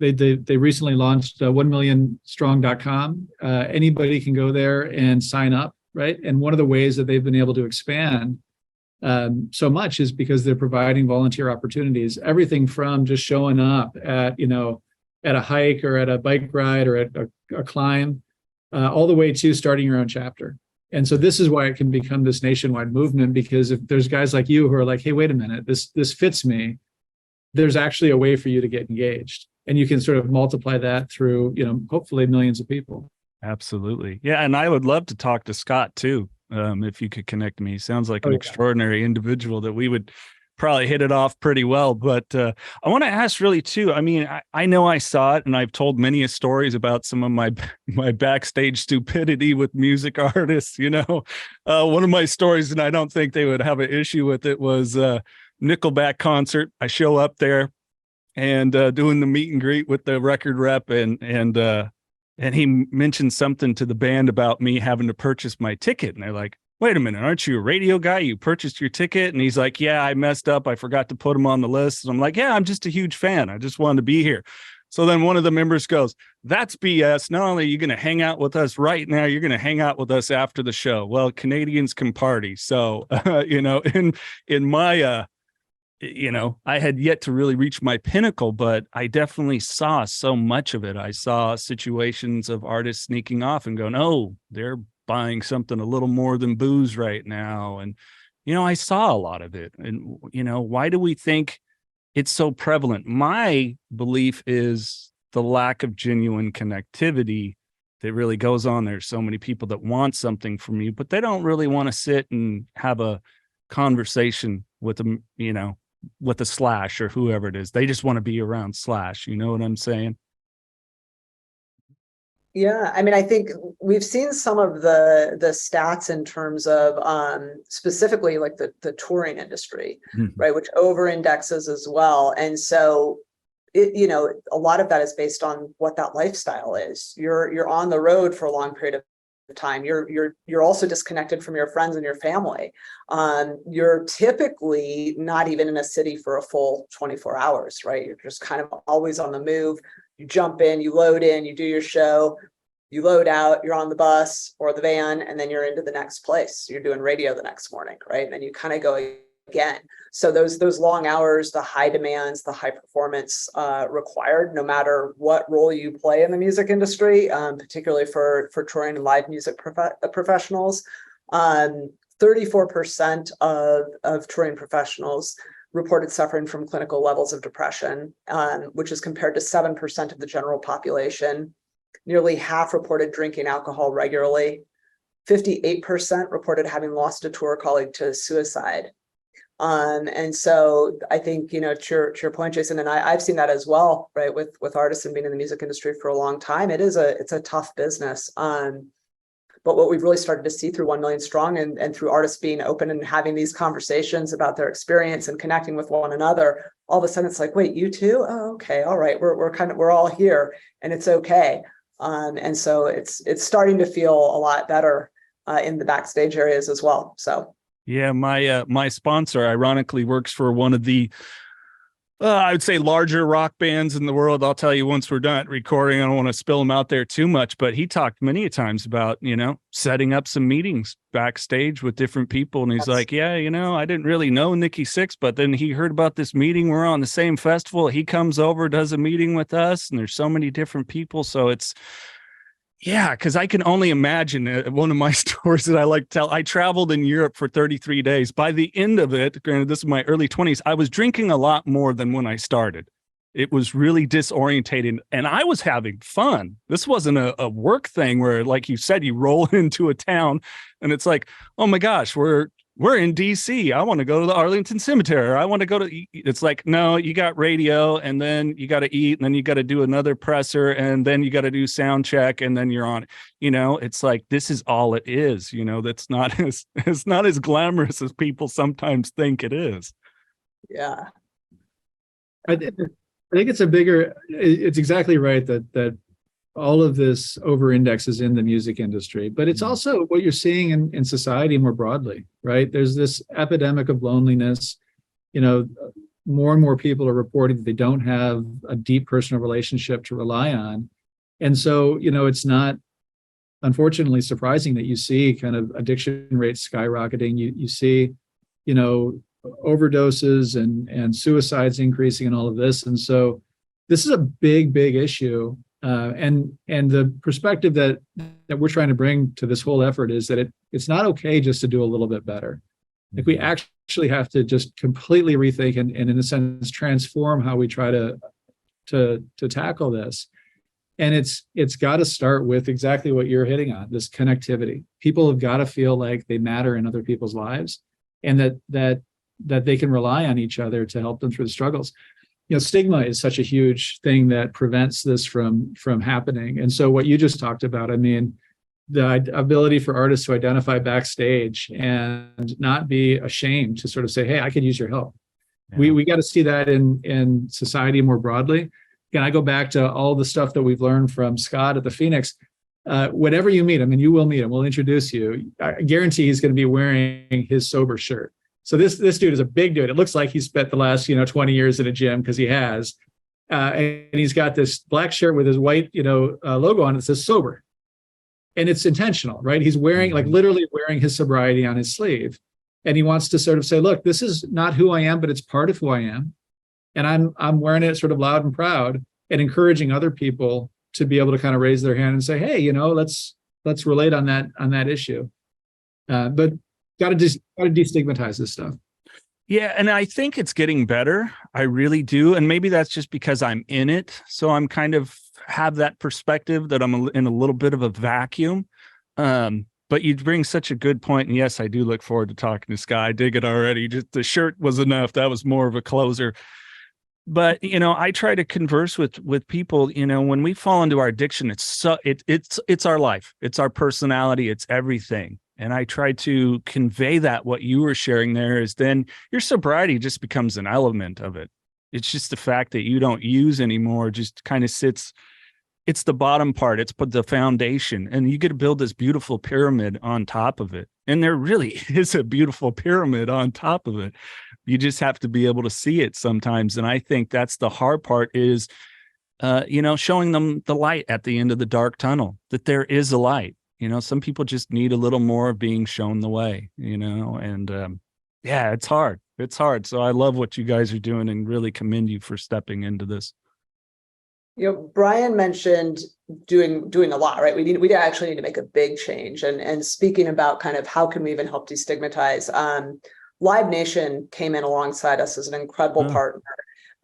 they recently launched 1millionstrong.com. Anybody can go there and sign up, right? And one of the ways that they've been able to expand so much is because they're providing volunteer opportunities, everything from just showing up at a hike or at a bike ride or at a climb, all the way to starting your own chapter. And so this is why it can become this nationwide movement, because if there's guys like you who are like, hey, wait a minute, this fits me, there's actually a way for you to get engaged, and you can sort of multiply that through hopefully millions of people. Absolutely. Yeah, and I would love to talk to Scott too. If you could connect me. Sounds like an extraordinary individual that we would probably hit it off pretty well. But I want to ask really too, I know I saw it and I've told many stories about some of my backstage stupidity with music artists. One of my stories, and I don't think they would have an issue with it, was Nickelback concert. I show up there and doing the meet and greet with the record rep, and he mentioned something to the band about me having to purchase my ticket. And they're like, wait a minute, aren't you a radio guy? You purchased your ticket? And he's like, yeah, I messed up. I forgot to put him on the list. And I'm like, yeah, I'm just a huge fan. I just wanted to be here. So then one of the members goes, that's BS. Not only are you going to hang out with us right now, you're going to hang out with us after the show. Well, Canadians can party. So, in my, I had yet to really reach my pinnacle, but I definitely saw so much of it. I saw situations of artists sneaking off and going, oh, they're buying something a little more than booze right now. And, I saw a lot of it. And, why do we think it's so prevalent? My belief is the lack of genuine connectivity that really goes on. There's so many people that want something from you, but they don't really want to sit and have a conversation with them, with a Slash or whoever it is. They just want to be around Slash. You know what I'm saying? Yeah, I mean, I think we've seen some of the stats in terms of specifically like the touring industry, right, which over indexes as well. And so a lot of that is based on what that lifestyle is. You're on the road for a long period of time. You're also disconnected from your friends and your family. You're typically not even in a city for a full 24 hours, right? You're just kind of always on the move. You jump in, you load in, you do your show, you load out, you're on the bus or the van, and then you're into the next place. You're doing radio the next morning, right? And then you kind of go again. So those long hours, the high demands, the high performance required, no matter what role you play in the music industry, particularly for touring and live music professionals. 34% of touring professionals reported suffering from clinical levels of depression, which is compared to 7% of the general population. Nearly half reported drinking alcohol regularly. 58% reported having lost a tour colleague to suicide. And so I think, to your point, Jason, and I've seen that as well, right? With artists and being in the music industry for a long time, it's a tough business. But what we've really started to see through 1 Million Strong and through artists being open and having these conversations about their experience and connecting with one another, all of a sudden it's like, wait, you too? Oh, okay. All right. We're all here and it's okay. And so it's starting to feel a lot better in the backstage areas as well. So. Yeah, my sponsor ironically works for one of the I would say larger rock bands in the world. I'll tell you once we're done recording, I don't want to spill them out there too much, but he talked many times about, setting up some meetings backstage with different people. And he's like, yeah, I didn't really know Nikki Sixx, but then he heard about this meeting. We're on the same festival. He comes over, does a meeting with us, and there's so many different people. So yeah, because I can only imagine one of my stories that I like to tell. I traveled in Europe for 33 days. By the end of it, granted, this is my early 20s, I was drinking a lot more than when I started. It was really disorientating, and I was having fun. This wasn't a work thing where, like you said, you roll into a town and it's like, oh my gosh, we're in DC. I want to go to the Arlington Cemetery. I want to go to, it's like, no, you got radio and then you got to eat and then you got to do another presser and then you got to do sound check and then you're on, it's like, this is all it is, that's not it's not as glamorous as people sometimes think it is. Yeah. I think it's exactly right that all of this over indexes in the music industry, but it's also what you're seeing in society more broadly, right? There's this epidemic of loneliness. More and more people are reporting that they don't have a deep personal relationship to rely on. And so, it's not unfortunately surprising that you see kind of addiction rates skyrocketing. You see, overdoses and suicides increasing and all of this. And so this is a big, big issue. And the perspective that we're trying to bring to this whole effort is that it's not okay just to do a little bit better. Like we actually have to just completely rethink and in a sense transform how we try to tackle this. And it's got to start with exactly what you're hitting on, this connectivity. People have got to feel like they matter in other people's lives and that they can rely on each other to help them through the struggles. Stigma is such a huge thing that prevents this from happening. And so what you just talked about, the ability for artists to identify backstage and not be ashamed to sort of say, hey, I could use your help. Yeah. We got to see that in society more broadly. Again, I go back to all the stuff that we've learned from Scott at the Phoenix. Whenever you meet him, and you will meet him, we'll introduce you. I guarantee he's going to be wearing his sober shirt. So this dude is a big dude. It looks like he spent the last 20 years in a gym because he has, and he's got this black shirt with his white logo on it that says sober, and it's intentional, right? He's wearing literally wearing his sobriety on his sleeve, and he wants to sort of say, look, this is not who I am, but it's part of who I am, and I'm wearing it sort of loud and proud, and encouraging other people to be able to kind of raise their hand and say, hey, let's relate on that issue, but. Got to destigmatize this stuff. Yeah, and I think it's getting better. I really do. And maybe that's just because I'm in it. So I'm kind of have that perspective that I'm in a little bit of a vacuum. But you bring such a good point. And yes, I do look forward to talking to Sky. I dig it already. Just the shirt was enough. That was more of a closer. But I try to converse with people. When we fall into our addiction, it's our life, it's our personality, it's everything. And I try to convey that what you were sharing there is then your sobriety just becomes an element of it. It's just the fact that you don't use anymore, just kind of sits. It's the bottom part. It's the foundation, and you get to build this beautiful pyramid on top of it. And there really is a beautiful pyramid on top of it. You just have to be able to see it sometimes. And I think that's the hard part is, showing them the light at the end of the dark tunnel, that there is a light. Some people just need a little more of being shown the way, and it's hard. It's hard. So I love what you guys are doing and really commend you for stepping into this. Brian mentioned doing a lot, right? We actually need to make a big change. And speaking about kind of how can we even help destigmatize, Live Nation came in alongside us as an incredible partner.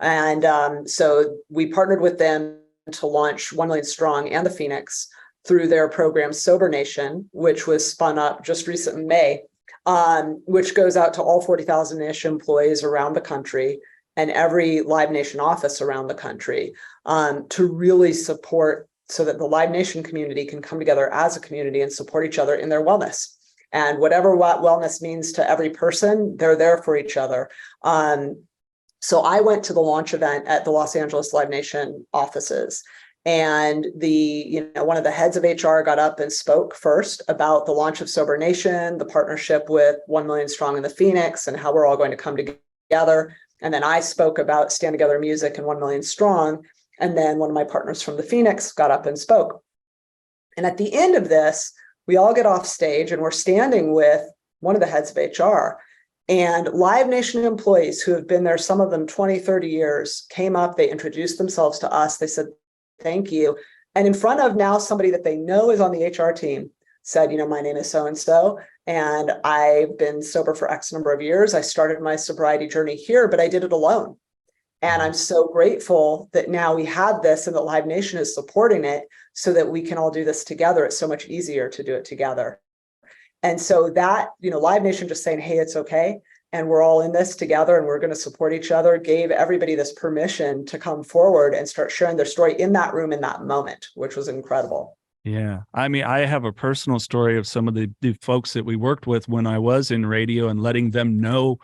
And so we partnered with them to launch 1 Million Strong and the Phoenix through their program Sober Nation, which was spun up just recent in May, which goes out to all 40,000-ish employees around the country and every Live Nation office around the country, to really support so that the Live Nation community can come together as a community and support each other in their wellness. And whatever wellness means to every person, they're there for each other. So I went to the launch event at the Los Angeles Live Nation offices, and one of the heads of HR got up and spoke first about the launch of Sober Nation, the partnership with 1 Million Strong and the Phoenix, and how we're all going to come together. And then I spoke about Stand Together Music and 1 Million Strong. And then one of my partners from the Phoenix got up and spoke. And at the end of this, we all get off stage and we're standing with one of the heads of HR. And Live Nation employees who have been there, some of them 20, 30 years, came up, they introduced themselves to us. They said, thank you. And in front of now somebody that they know is on the HR team said, my name is so-and-so, and I've been sober for X number of years. I started my sobriety journey here, but I did it alone. And I'm so grateful that now we have this and that Live Nation is supporting it so that we can all do this together. It's so much easier to do it together. And so that, Live Nation just saying, hey, it's okay, and we're all in this together and we're going to support each other, gave everybody this permission to come forward and start sharing their story in that room in that moment, which was incredible. Yeah. I mean, I have a personal story of some of the folks that we worked with when I was in radio and letting them know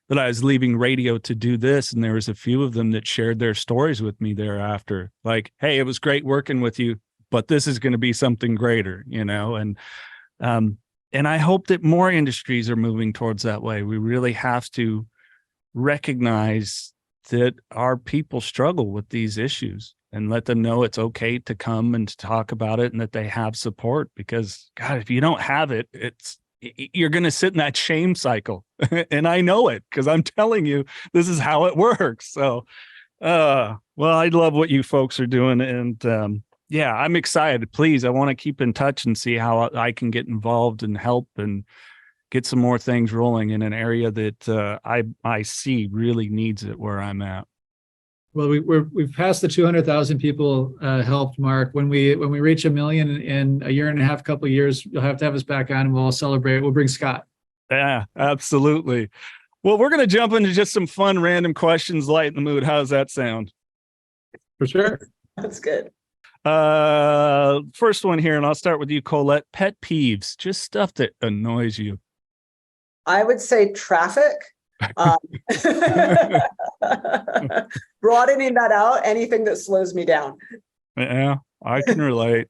that I was leaving radio to do this. And there was a few of them that shared their stories with me thereafter. Like, hey, it was great working with you, but this is going to be something greater, and I hope that more industries are moving towards that way. We really have to recognize that our people struggle with these issues and let them know it's okay to come and to talk about it and that they have support, because God, if you don't have it, you're going to sit in that shame cycle. And I know it because I'm telling you, this is how it works. So, well, I love what you folks are doing. And, I'm excited. Please, I want to keep in touch and see how I can get involved and help and get some more things rolling in an area that I see really needs it where I'm at. Well, we've passed the 200,000 people helped mark. When we reach 1 million in a year and a half, couple of years, you'll have to have us back on and we'll all celebrate. We'll bring Scott. Yeah, absolutely. Well, we're going to jump into just some fun, random questions, light in the mood. How does that sound? For sure. That's good. First one here, and I'll start with you, Colette. Pet peeves, just stuff that annoys you. I would say traffic. Broadening that out, anything that slows me down. Yeah, I can relate.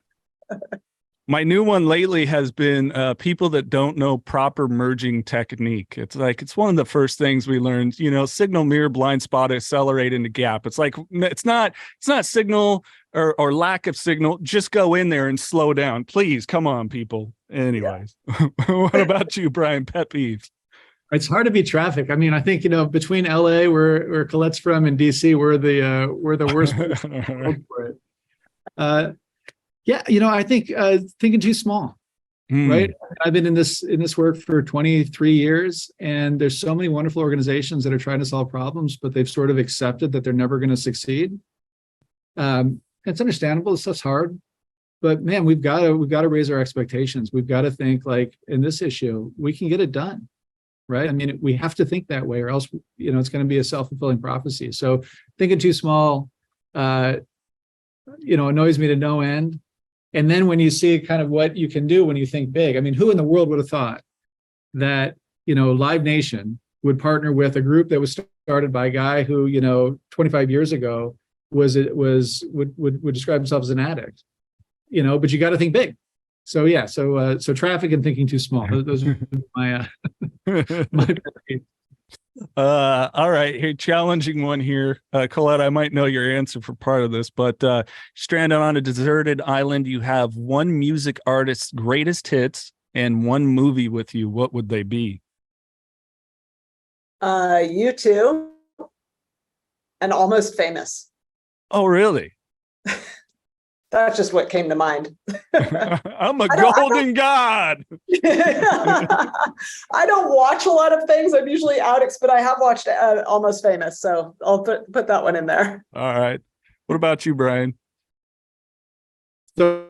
My new one lately has been people that don't know proper merging technique. It's one of the first things we learned, signal, mirror, blind spot, accelerate into gap. It's like, it's not signal or lack of signal. Just go in there and slow down. Please, come on, people. Anyways, yeah. What about you, Brian? Pet peeves? It's hard to beat traffic. I mean, I think, between LA, where Colette's from, and DC, we're the worst for it. I think thinking too small, right? I've been in this work for 23 years, and there's so many wonderful organizations that are trying to solve problems, but they've sort of accepted that they're never going to succeed. It's understandable. This stuff's hard, but man, we've got to raise our expectations. We've got to think like in this issue, we can get it done. right? I mean, we have to think that way, or else, it's going to be a self-fulfilling prophecy. So thinking too small, annoys me to no end. And then when you see kind of what you can do when you think big, I mean, who in the world would have thought that, Live Nation would partner with a group that was started by a guy who, 25 years ago would describe himself as an addict, but you got to think big. So yeah, so traffic and thinking too small. Those are my my. All right, here, challenging one here. Colette, I might know your answer for part of this, but stranded on a deserted island, you have one music artist's greatest hits and one movie with you. What would they be? U2 and Almost Famous. Oh, really? That's just what came to mind. I'm a golden god. I don't watch a lot of things. I'm usually addicts, but I have watched Almost Famous, so I'll put that one in there. All right. What about you, Brian? So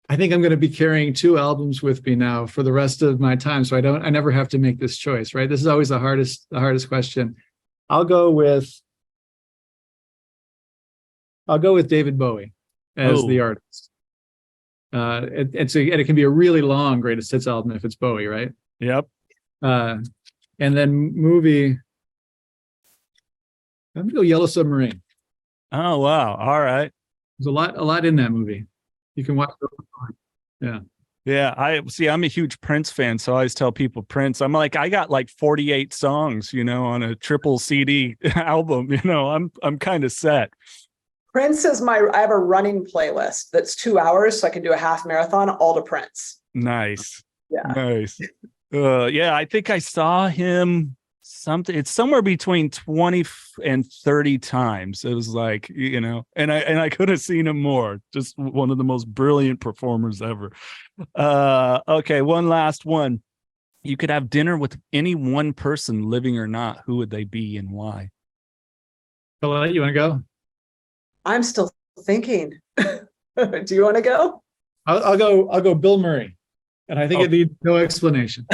I think I'm going to be carrying 2 albums with me now for the rest of my time. So I never have to make this choice, right? This is always the hardest question. I'll go with David Bowie as the artist. It can be a really long greatest hits album if it's Bowie, right? Yep. And then movie, I'm gonna go Yellow Submarine. Oh wow! All right. There's a lot in that movie. You can watch it. Yeah. Yeah. I'm a huge Prince fan, so I always tell people Prince. I'm like, I got like 48 songs, on a triple CD album. I'm kind of set. Prince is I have a running playlist that's 2 hours, so I can do a half marathon all to Prince. Nice. Yeah. Nice. I think I saw him it's somewhere between 20 and 30 times. It was like, and I could have seen him more. Just one of the most brilliant performers ever. Okay, one last one. You could have dinner with any one person, living or not. Who would they be and why? Colette, you want to go? I'm still thinking. Do you want to go? I'll go Bill Murray. And I think it needs no explanation.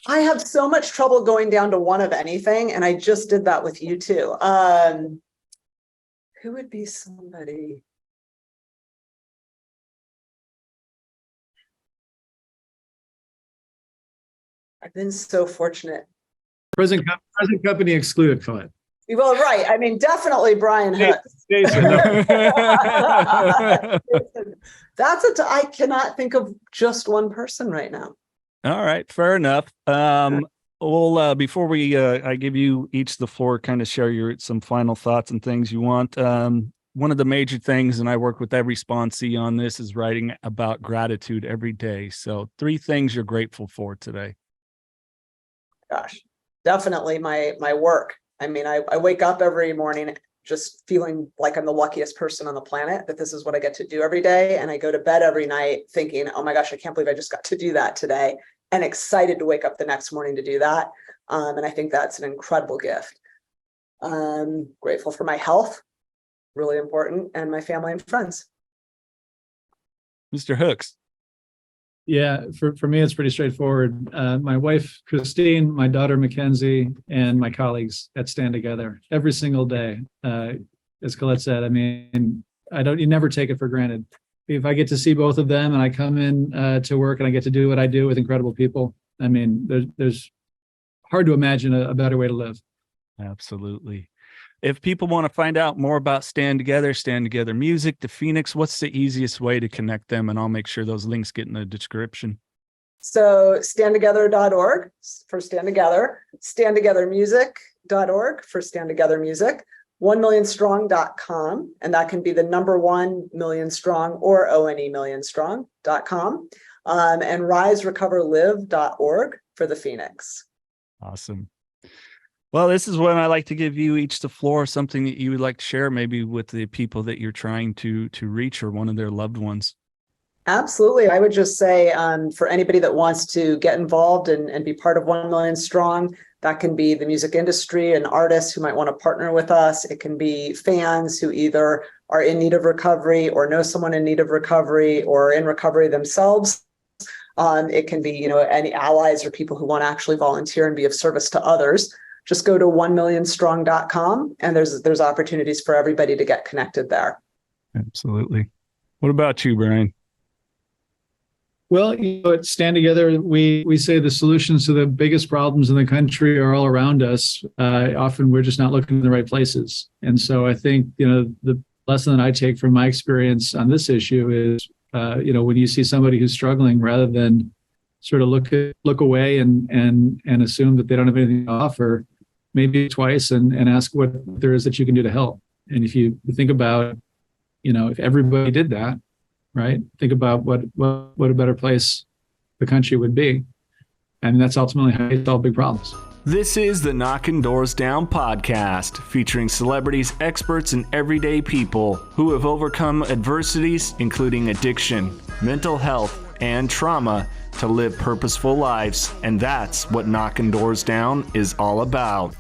I have so much trouble going down to one of anything, and I just did that with U2. Who would be somebody? I've been so fortunate. Present company excluded, Colette. Well, right. I mean, definitely Brian Hooks. Jason. I cannot think of just one person right now. All right, fair enough. Well, before I give you each the floor, kind of share some final thoughts and things you want. One of the major things, and I work with every sponsee on this, is writing about gratitude every day. So 3 things you're grateful for today. Gosh, definitely my work. I mean, I wake up every morning just feeling like I'm the luckiest person on the planet, that this is what I get to do every day. And I go to bed every night thinking, oh my gosh, I can't believe I just got to do that today, and excited to wake up the next morning to do that. And I think that's an incredible gift. Grateful for my health, really important, and my family and friends. Mr. Hooks. Yeah, for me, it's pretty straightforward. My wife, Christine, my daughter, Mackenzie, and my colleagues that stand together every single day. As Colette said, I mean, you never take it for granted. If I get to see both of them and I come in to work and I get to do what I do with incredible people, I mean, there's hard to imagine a better way to live. Absolutely. If people want to find out more about Stand Together Music, the Phoenix, what's the easiest way to connect them? And I'll make sure those links get in the description. So standtogether.org for Stand Together, standtogethermusic.org for Stand Together Music, 1millionstrong.com, and that can be the number 1 million strong or ONE millionstrong.com, and riserecoverlive.org for the Phoenix. Awesome. Well, this is when I like to give you each the floor, something that you would like to share maybe with the people that you're trying to reach or one of their loved ones. Absolutely. I would just say for anybody that wants to get involved and be part of 1 Million Strong, that can be the music industry and artists who might want to partner with us. It can be fans who either are in need of recovery or know someone in need of recovery or in recovery themselves. It can be, any allies or people who want to actually volunteer and be of service to others. Just go to 1millionstrong.com, and there's opportunities for everybody to get connected there. Absolutely. What about you, Brian? Well, at Stand Together, we say the solutions to the biggest problems in the country are all around us. Often we're just not looking in the right places. And so I think, the lesson that I take from my experience on this issue is, when you see somebody who's struggling, rather than sort of look away and assume that they don't have anything to offer, maybe twice and ask what there is that you can do to help. And if you think about, if everybody did that, right? Think about what a better place the country would be. And that's ultimately how you solve big problems. This is the Knocking Doors Down podcast, featuring celebrities, experts, and everyday people who have overcome adversities, including addiction, mental health, and trauma, to live purposeful lives. And that's what Knocking Doors Down is all about.